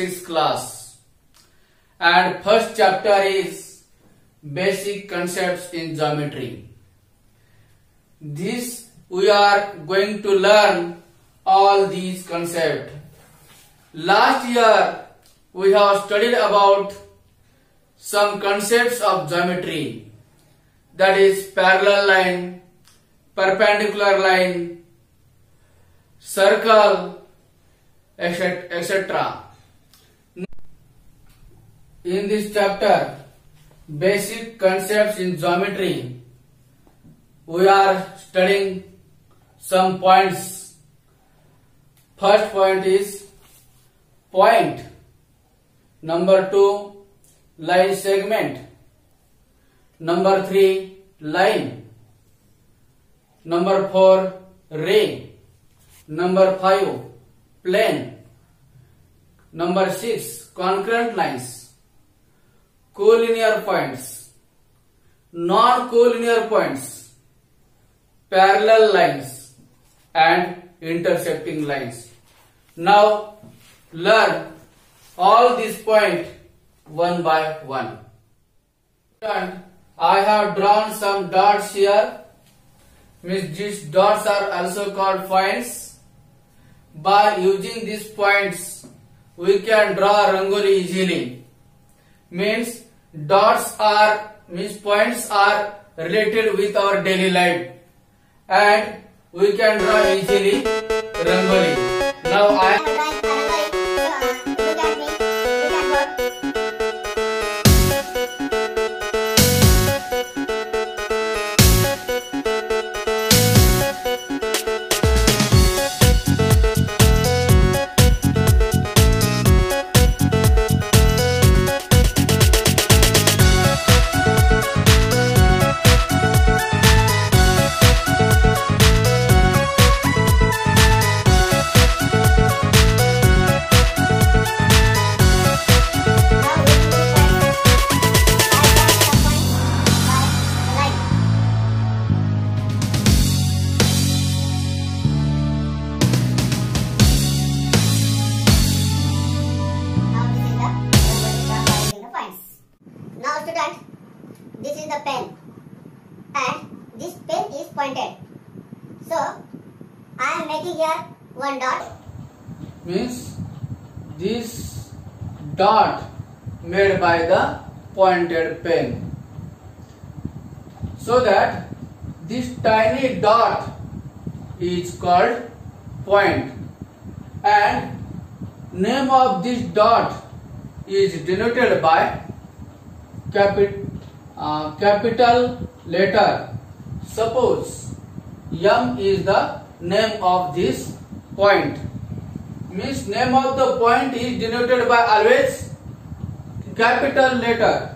6th class, and first chapter is basic concepts in geometry. This we are going to learn all these concepts. Last year we have studied about some concepts of geometry, that is parallel line, perpendicular line, circle, etc. In this chapter, basic concepts in geometry, we are studying some points. First point is point. Number 2, line segment. Number 3, line. Number 4, ray. Number 5, plane. Number 6, concurrent lines. Collinear points. Non-collinear points. Parallel lines and intersecting lines. Now learn all these points one by one. And I have drawn some dots here. Means these dots are also called points. By using these points, we can draw rangoli easily. Means points are related with our daily life, and we can draw easily rangoli. Now this is the pen and this pen is pointed. So I am making here one dot. Means this dot made by the pointed pen. So that this tiny dot is called point, and name of this dot is denoted by capital letter. Suppose M is the name of this point. Means name of the point is denoted by always capital letter.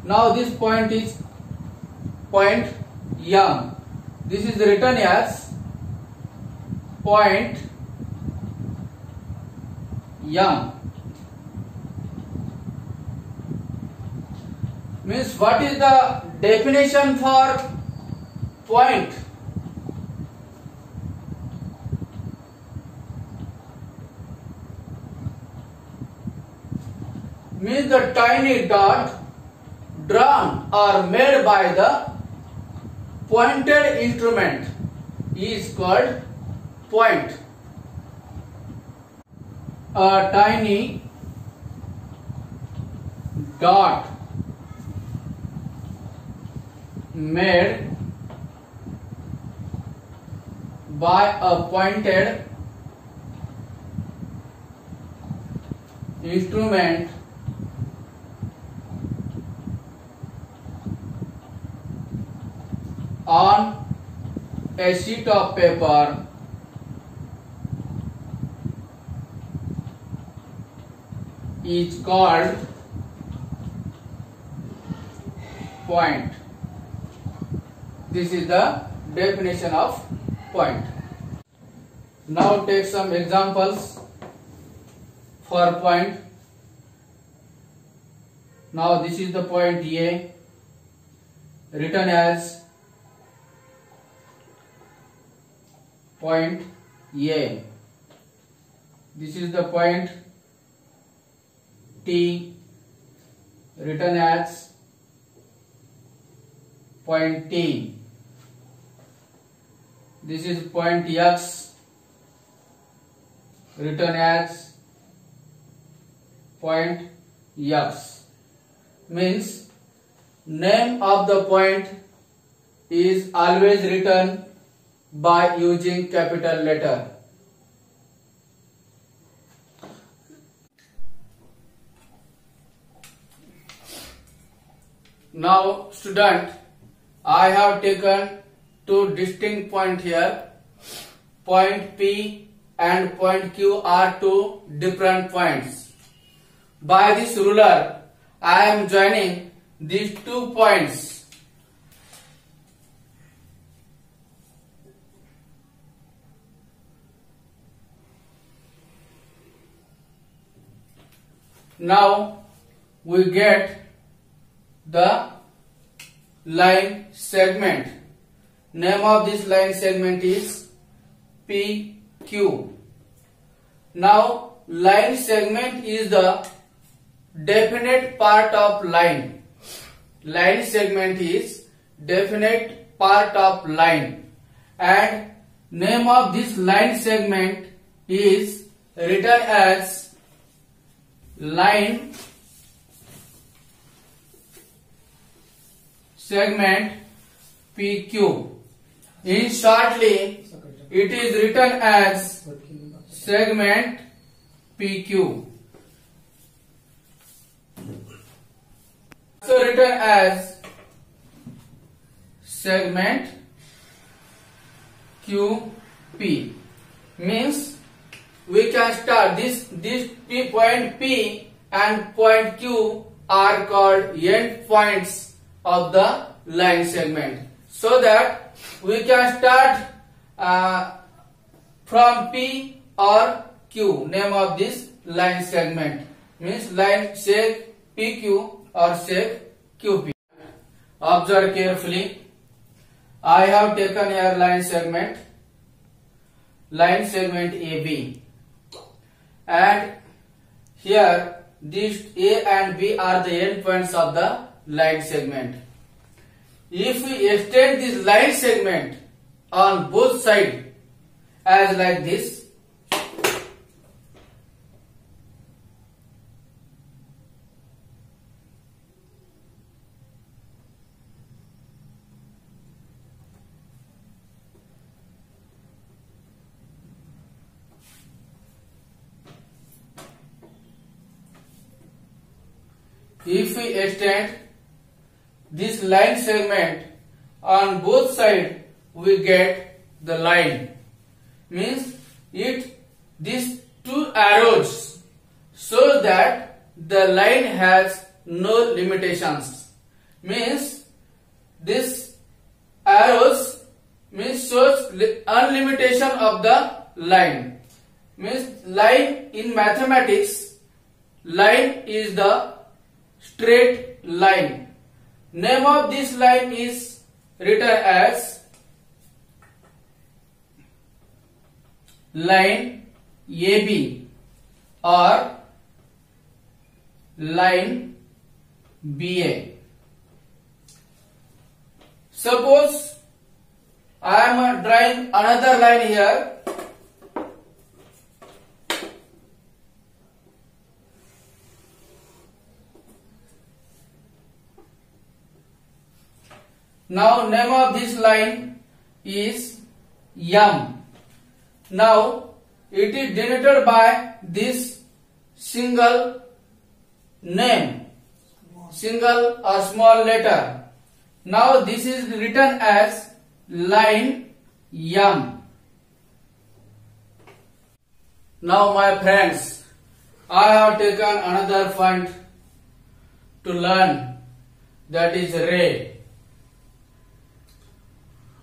Now this point is point M. This is written as point M. Means what is the definition for point? Means the tiny dot drawn or made by the pointed instrument is called point. A tiny dot made by a pointed instrument on a sheet of paper is called point. This is the definition of point. Now take some examples for point. Now this is the point A, written as point A. This is the point T written as point T. This is point X written as point X. Means name of the point is always written by using capital letter. Now student, I have taken two distinct points here. Point P and point Q are two different points. By this ruler, I am joining these 2 points. Now we get the line segment. Name of this line segment is PQ. Now line segment is the definite part of line. Line segment is definite part of line, and name of this line segment is written as line segment PQ. In shortly, it is written as segment PQ. So written as segment QP. Means we can start this point P and point Q are called end points of the line segment, so that we can start from P or Q. Name of this line segment means line seg PQ or seg QP. Observe carefully. I have taken here line segment AB, and here these A and B are the end points of the line segment. If we extend this line segment on both sides as like this, if we extend this line segment on both sides, we get the line. Means these 2 arrows show that the line has no limitations. Means this arrows shows unlimitation of the line. Means line in mathematics, line is the straight line. Name of this line is written as line AB or line BA. Suppose I am drawing another line here. Now name of this line is M. Now it is denoted by this single name, single or small letter. Now this is written as line M. Now my friends, I have taken another point to learn, that is ray.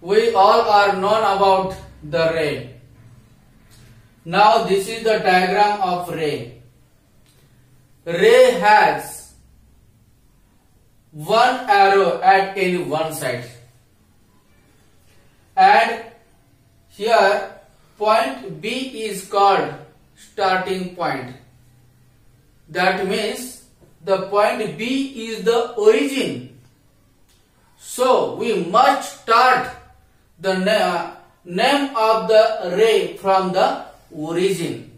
We all are known about the ray. Now this is the diagram of ray. Ray has one arrow at any one side, and here point B is called starting point. That means the point B is the origin. So we must start the name of the ray from the origin.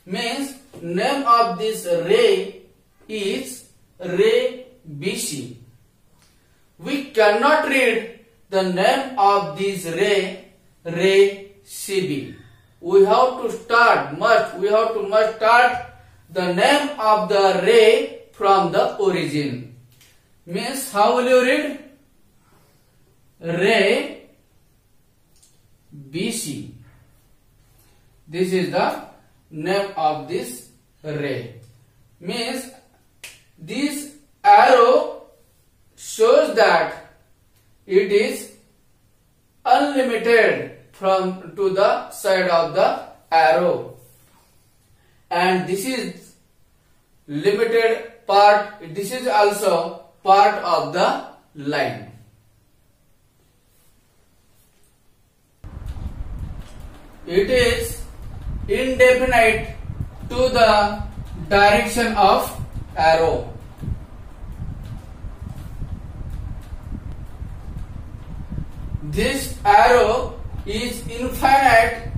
Means name of this ray is ray BC. We cannot read the name of this ray CB. We have to must start the name of the ray from the origin. Means how will you read? Ray BC. This is the name of this ray. Means this arrow shows that it is unlimited from to the side of the arrow, and this is limited part. This is also part of the line. It is indefinite to the direction of arrow. This arrow is infinite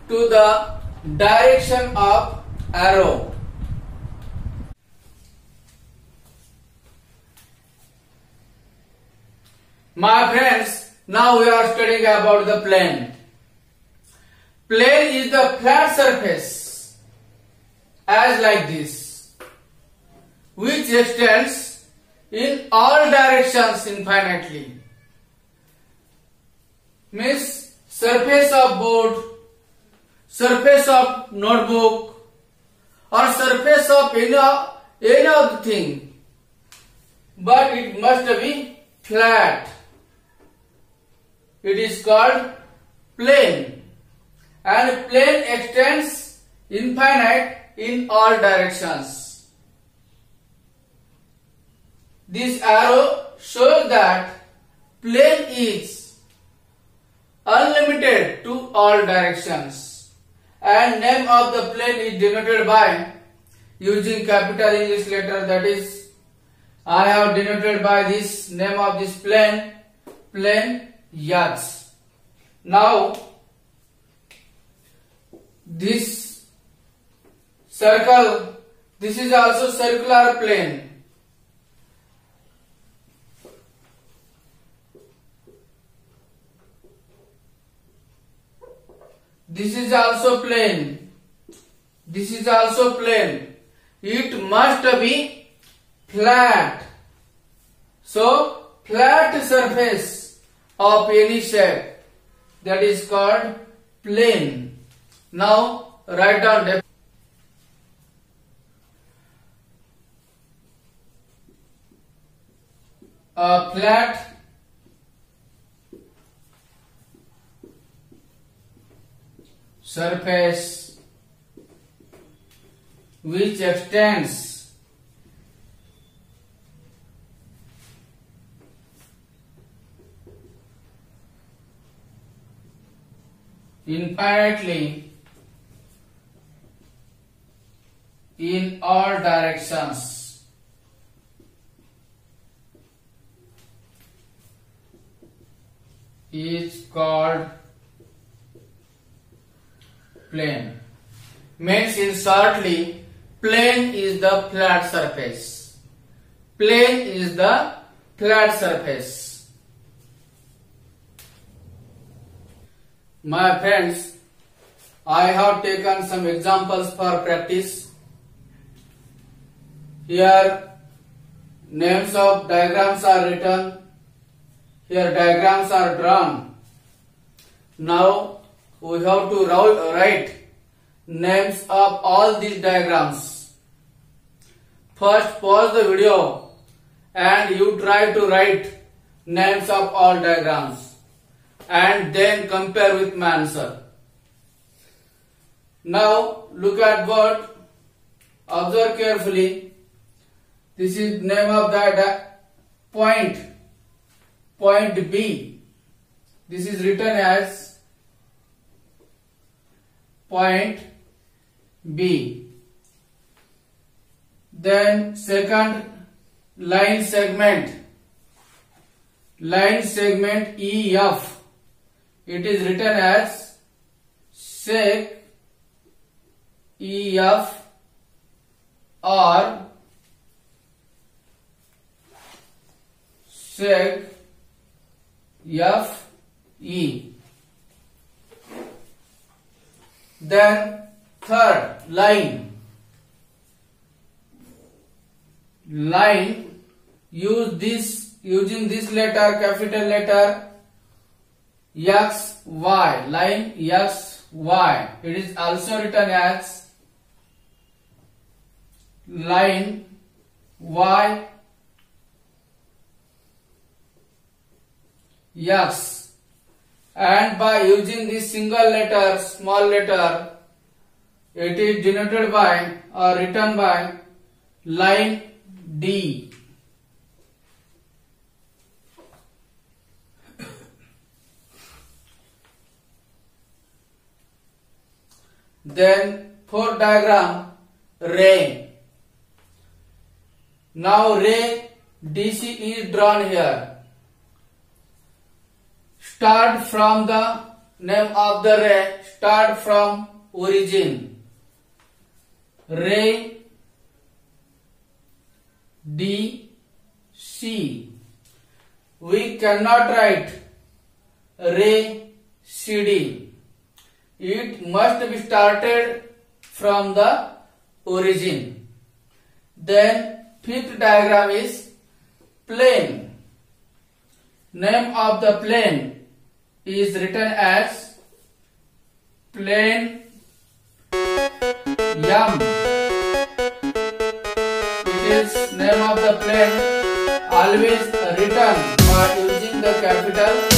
to the direction of arrow. My friends, now we are studying about the plane. Plane is the flat surface as like this, which extends in all directions infinitely. Means surface of board, surface of notebook, or surface of any of the thing, but it must be flat. It is called plane, and plane extends infinite in all directions. This arrow shows that plane is unlimited to all directions, and name of the plane is denoted by using capital English letter. That is, I have denoted by this name of this plane X. Now this circle, this is also circular plane. This is also plane. This is also plane. It must be flat. So flat surface of any shape, that is called plane. Now write down a flat surface which extends infinitely in all directions. Is called plane. Means in shortly, plane is the flat surface. Plane is the flat surface. My friends, I have taken some examples for practice. Here names of diagrams are written. Here diagrams are drawn. Now we have to write names of all these diagrams. First pause the video and you try to write names of all diagrams and then compare with my answer. Now look at board. Observe carefully. This is name of the point B. This is written as point B. Then second, line segment. Line segment EF. It is written as sec EF or sec FE. Then third, line. Line, using this letter, capital letter X, Y. Line X, Y. It is also written as line Y X, and by using this single letter, small letter, it is denoted by or written by line D. Then fourth diagram, ray. Now ray DC is drawn here. Start from the name of the ray, start from origin. Ray DC. We cannot write ray CD. It must be started from the origin. Then fifth diagram is plane. Name of the plane is written as plane M. It is name of the plane always written by using the capital